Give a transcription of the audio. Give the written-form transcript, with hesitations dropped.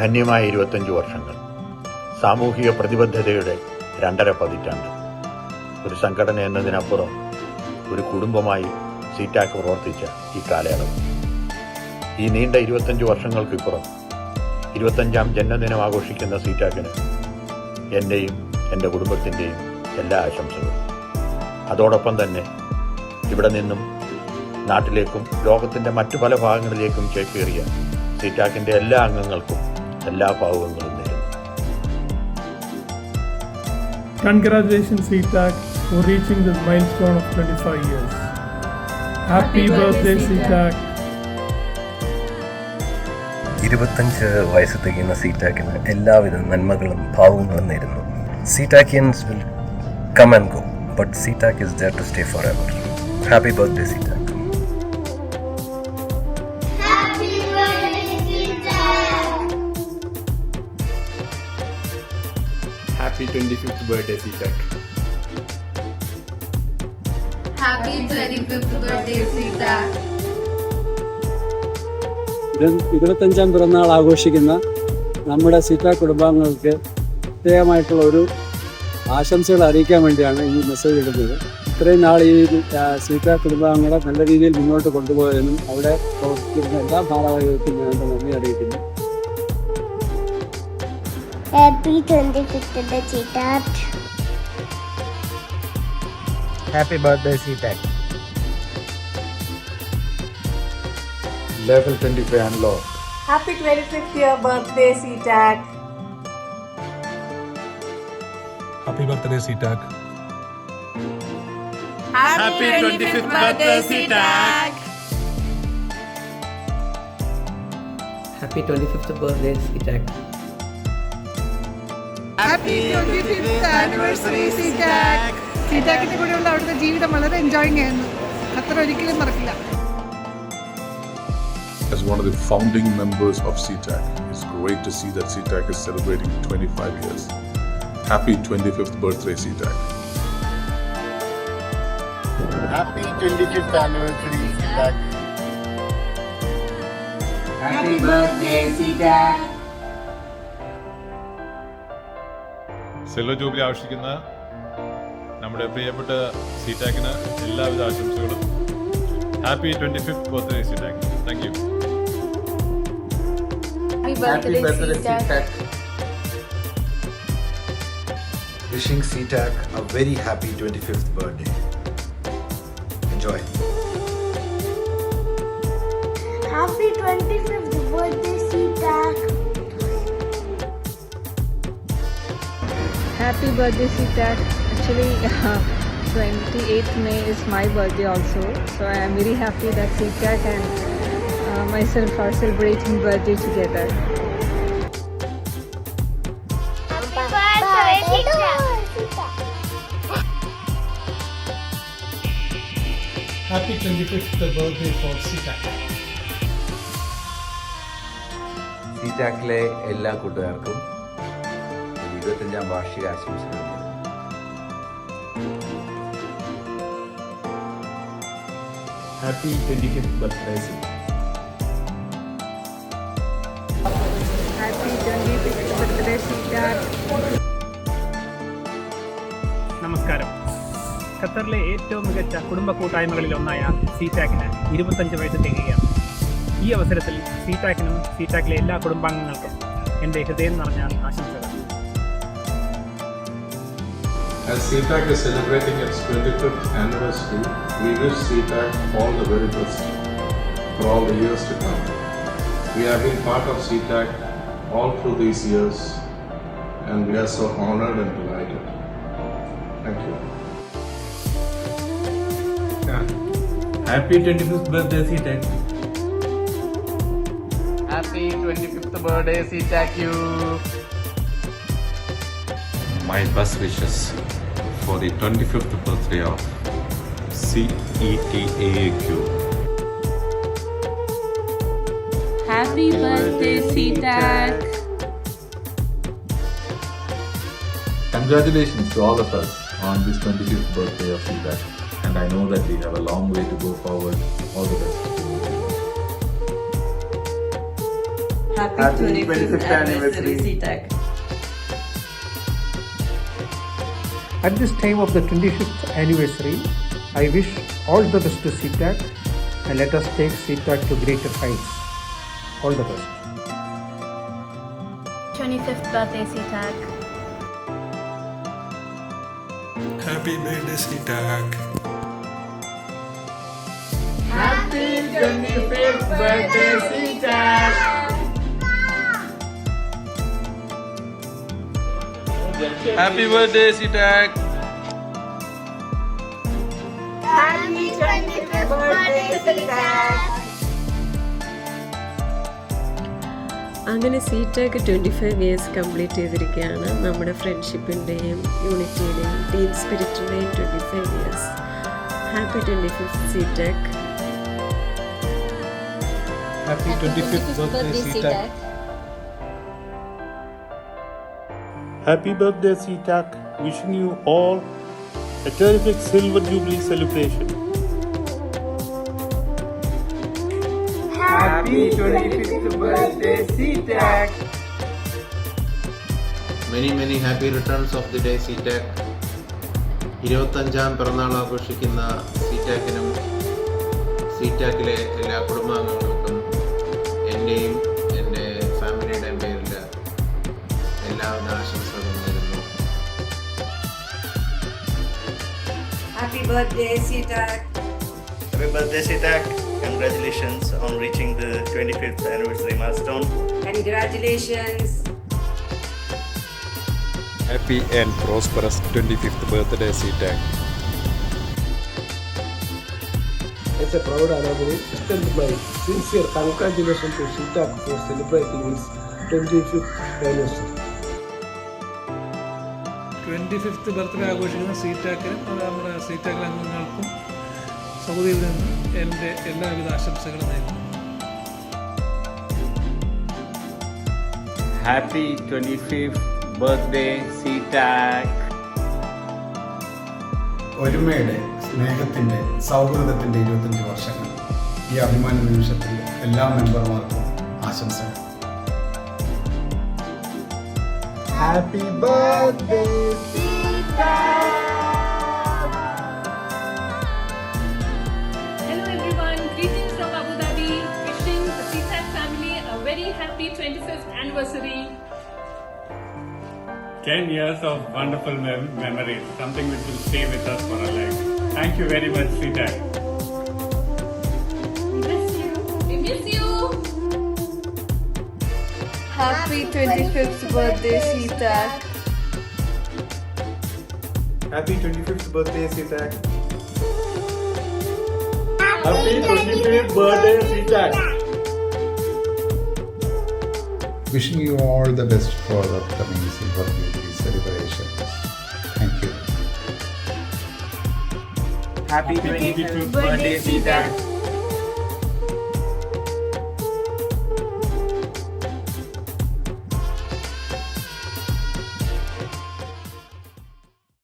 ധന്യമായ 25 വർഷങ്ങൾ, സാമൂഹിക പ്രതിബദ്ധതയുടെ 2.5 പതിറ്റാണ്ട്. ഒരു സംഘടന എന്നതിനപ്പുറം ഒരു കുടുംബമായി സീറ്റാക് പ്രവർത്തിച്ച ഈ കാലയളവ്, ഈ നീണ്ട 25 വർഷങ്ങൾക്കിപ്പുറം 25ാം ജന്മദിനം ആഘോഷിക്കുന്ന സീറ്റാക്കിന് എൻ്റെയും എൻ്റെ കുടുംബത്തിൻ്റെയും എല്ലാ ആശംസകളും. അതോടൊപ്പം തന്നെ ഇവിടെ നിന്നും നാട്ടിലേക്കും ലോകത്തിൻ്റെ മറ്റു പല ഭാഗങ്ങളിലേക്കും ചേക്കേറിയ സീറ്റാക്കിൻ്റെ എല്ലാ അംഗങ്ങൾക്കും എല്ലാ ഭാവുകങ്ങളും നേരുന്നു. Congratulations CTAC for reaching this milestone of 25 years. Happy birthday CTAC. 25 വയസ്സ് തികയുന്ന സീറ്റാക്കിന് എല്ലാവിധ നന്മകളും ഭാവുകങ്ങളും നേരുന്നു. CTACians will come and go, but CTAC is there to stay forever. Happy birthday CTAC. Happy 25th birthday CTAC. Happy 25th birthday CTAC. 25ാം പിറന്നാൾ ആഘോഷിക്കുന്ന നമ്മുടെ സീറ്റാക് കുടുംബാംഗങ്ങൾക്ക് പ്രത്യേകമായിട്ടുള്ള ഒരു ആശംസകൾ അറിയിക്കാൻ വേണ്ടിയാണ് ഈ മെസ്സേജ് ഇടുന്നത്. ഇത്രയും നാൾ ഈ സീറ്റാക് കുടുംബാംഗങ്ങളെ നല്ല രീതിയിൽ മുന്നോട്ട് കൊണ്ടുപോയതിനും അവിടെ പ്രവർത്തിക്കുന്ന എല്ലാ ഭാരവാഹികൾക്കും ഞാൻ നന്ദി അറിയിക്കുന്നു. Happy 25th CTAC. Happy birthday CTAC. Level 25 unlocked. Happy 25th year birthday CTAC. Happy birthday CTAC. Happy 25th birthday CTAC. Happy 25th birthday CTAC. Happy 25th anniversary CTAC. CTACിന്റെ കൂടെയുള്ള അവിടുത്തെ ജീവിതം വളരെ എൻജോയിങ് ആയിരുന്നു. അത്ര ഒരിക്കലും മറക്കില്ല. As one of the founding members of CTAC, it's great to see that CTAC is celebrating 25 years. Happy 25th birthday CTAC. Happy 25th anniversary CTAC. Happy birthday CTAC. Silver jubilee ആഘോഷിക്കുന്ന നമ്മുടെ പ്രിയപ്പെട്ട സീറ്റാക്കിന് എല്ലാവിധ ആശംസകളും. Happy 25th birthday CTAC. Thank you. Happy birthday CTAC. Wishing CTAC a very happy 25th birthday. Enjoy. Happy 25th birthday CTAC. Happy birthday CTAC. Actually 28th May is my birthday also, so I am very happy that CTAC and myself are celebrating birthday together. Happy 25th birthday for CTAC. സീറ്റാക്കിലെ എല്ലാ കൂട്ടുകാർക്കും 25ാം വാർഷിക ആശംസകൾ. Happy 25th birthday CTAC. Happy 25th birthday CTAC. നമസ്കാരം. ഖത്തറിലെ ഏറ്റവും മികച്ച കുടുംബ കൂട്ടായ്മകളിൽ ഒന്നായ സീറ്റാക്കിന് 25 വയസ്സ് തികയുകയാണ്. ഈ അവസരത്തിൽ സീറ്റാക്കിനും സീറ്റാക്കിലെ എല്ലാ കുടുംബാംഗങ്ങൾക്കും എൻ്റെ ഹൃദയം നിറഞ്ഞ ആശംസകൾ. As CTAC is celebrating its 25th anniversary, we wish CTAC all the very best for all the years to come. We have been part of CTAC all through these years, and we are so honored and delighted. Thank you. Happy 25th birthday CTAC. Happy 25th birthday CTAC you. My best wishes for the 25th birthday of CETAQ. Happy birthday CTAC. Congratulations to all of us on this 25th birthday of CTAC, and I know that we have a long way to go forward. All the best. Happy 25th anniversary, SeaTac. At this time of the 25th anniversary, I wish all the best to SeaTac and let us take SeaTac to greater heights. All the best. 25th birthday, SeaTac. Happy birthday, SeaTac. Happy 25th birthday, SeaTac. Happy birthday, SeaTac. Happy 25th birthday, SeaTac. അങ്ങനെ SeaTac 25 years complete ചെയ്തിരിക്കുകയാണ്. നമ്മുടെ ഫ്രണ്ട്ഷിപ്പിൻ്റെയും യൂണിറ്റിയുടെയും team സ്പിരിറ്റിൻ്റെയും 25 years. Happy 25th SeaTac. Happy 25th birthday, SeaTac. Happy birthday, SeaTac. Wishing you all a terrific Silver Jubilee celebration. Happy 25th birthday, SeaTac. Many happy returns of the day, SeaTac. 25ാം പിറന്നാൾ ആഘോഷിക്കുന്ന SeaTacനും SeaTacലെ എല്ലാ കുടുംബാംഗങ്ങൾക്കും എൻ്റെയും എൻ്റെ ഫാമിലിയുടെയും പേരിൽ എല്ലാവിധ ആശംസകളും നേരുന്നു. Happy birthday, SeaTac. Happy birthday, SeaTac. Congratulations on reaching the 25th anniversary milestone. Congratulations. Happy and prosperous 25th birthday, SeaTac. As a proud alumni, extend my sincere congratulations to SeaTac for celebrating its 25th anniversary. 25th birthday ആഘോഷിക്കുന്ന SeaTacനും നമ്മുടെ SeaTac അംഗങ്ങൾക്കും സൗദിയിൽ നിന്ന് എൻ്റെ എല്ലാവിധ ആശംസകളും നേരുന്നു. Happy 25th birthday, SeaTac. ഒരുമയുടെ സ്നേഹത്തിൻ്റെ സൗഹൃദത്തിൻ്റെ 25 വർഷങ്ങൾ. ഈ അഭിമാന നിമിഷത്തിൽ എല്ലാ മെമ്പർമാർക്കും ആശംസകൾ. Happy birthday, Hello everyone, greetings from Abu Dhabi. Wishing the SeaTac family a very happy 25th anniversary. 10 years of wonderful memories, something which will stay with us for our life. Thank you very much, SeaTac. We miss you. Happy 25th birthday, SeaTac. Happy 25th birthday, SeaTac. Happy 25th birthday, SeaTac. Wishing you all the best for the upcoming Silver Jubilee celebrations. Thank you. Happy 25th birthday, SeaTac.